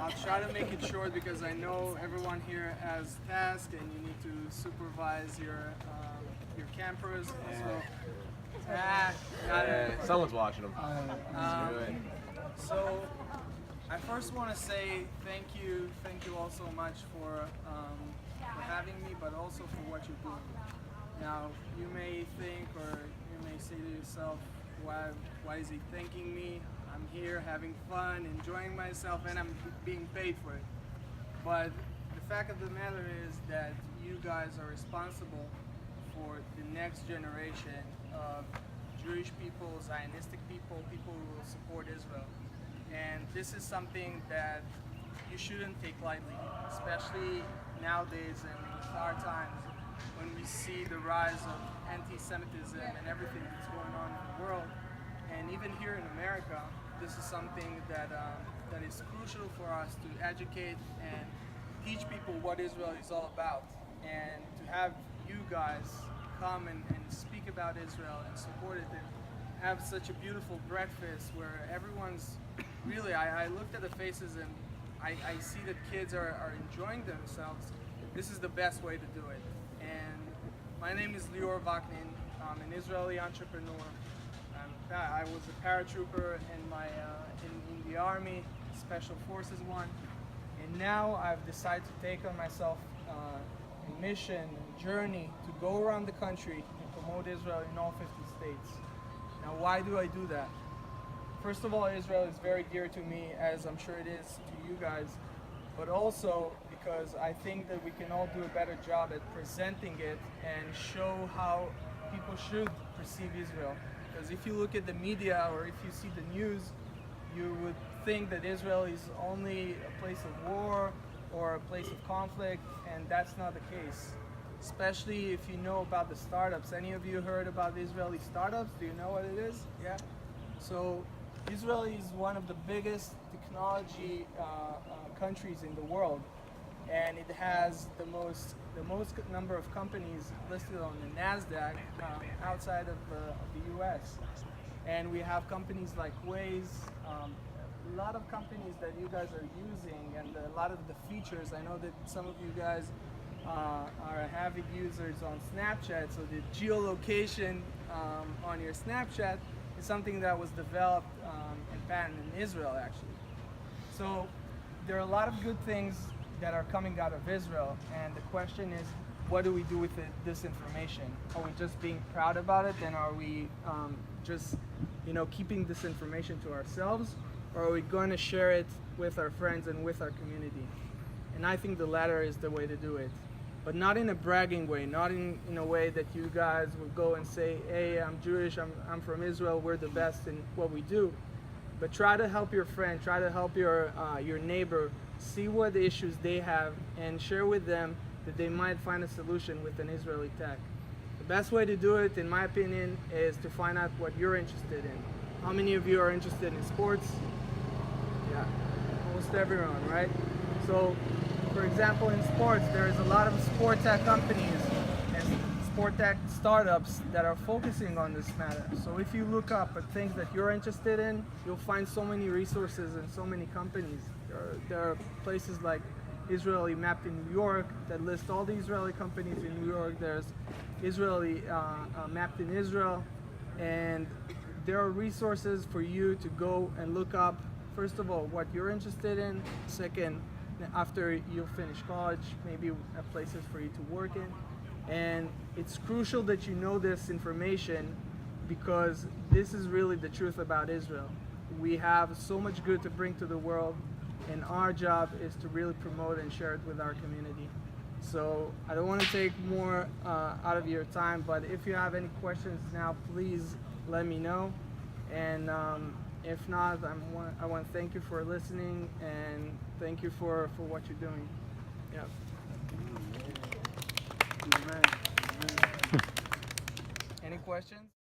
I'll try to make it short because I know everyone here has tasks and you need to supervise your campers. Someone's watching them. So I first want to say thank you all so much for having me, but also for what you're doing. Now you may think, or you may say to yourself, why is he thanking me? I'm here having fun, enjoying myself, and I'm being paid for it. But the fact of the matter is that you guys are responsible for the next generation of Jewish people, Zionistic people, people who will support Israel. And this is something that you shouldn't take lightly, especially nowadays and with our times, when we see the rise of anti-Semitism and everything that's going on in the world. And even here in America, this is something that is crucial for us to educate and teach people what Israel is all about. And to have you guys come and speak about Israel and support it and have such a beautiful breakfast where everyone's really, I looked at the faces and I see that kids are enjoying themselves. This is the best way to do it. And my name is Lior Vaknin. I'm an Israeli entrepreneur. I was a paratrooper in the Army, Special Forces one, and now I've decided to take on myself a mission, a journey to go around the country and promote Israel in all 50 states. Now, why do I do that? First of all, Israel is very dear to me, as I'm sure it is to you guys, but also because I think that we can all do a better job at presenting it and show how people should perceive Israel. Because if you look at the media or if you see the news, you would think that Israel is only a place of war or a place of conflict, and that's not the case. Especially if you know about the startups. Any of you heard about Israeli startups? Do you know what it is? Yeah? So Israel is one of the biggest technology countries in the world, and it has the most number of companies listed on the NASDAQ outside of the US. And we have companies like Waze, a lot of companies that you guys are using, and a lot of the features. I know that some of you guys are avid users on Snapchat, so the geolocation on your Snapchat is something that was developed and patented in Israel, actually. So there are a lot of good things that are coming out of Israel, and the question is, what do we do with this information? Are we just being proud about it, and are we just keeping this information to ourselves, or are we going to share it with our friends and with our community? And I think the latter is the way to do it, but not in a bragging way, not in a way that you guys will go and say, hey, I'm Jewish, I'm from Israel, we're the best in what we do. But try to help your friend, try to help your neighbor see what issues they have and share with them that they might find a solution with an Israeli tech. The best way to do it, in my opinion, is to find out what you're interested in. How many of you are interested in sports? Yeah, almost everyone, right? So, for example, in sports, there's a lot of sport tech companies and sport tech startups that are focusing on this matter. So if you look up at things that you're interested in, you'll find so many resources and so many companies. There are places like Israeli Mapped in New York that list all the Israeli companies in New York. There's Israeli Mapped in Israel, and there are resources for you to go and look up, first of all, what you're interested in. Second, after you finish college, maybe places for you to work in. And it's crucial that you know this information, because this is really the truth about Israel. We have so much good to bring to the world, and our job is to really promote and share it with our community. So I don't want to take more out of your time, but if you have any questions now, please let me know. And if not, I want to thank you for listening, and thank you for what you're doing. Yeah. Amen. Any questions?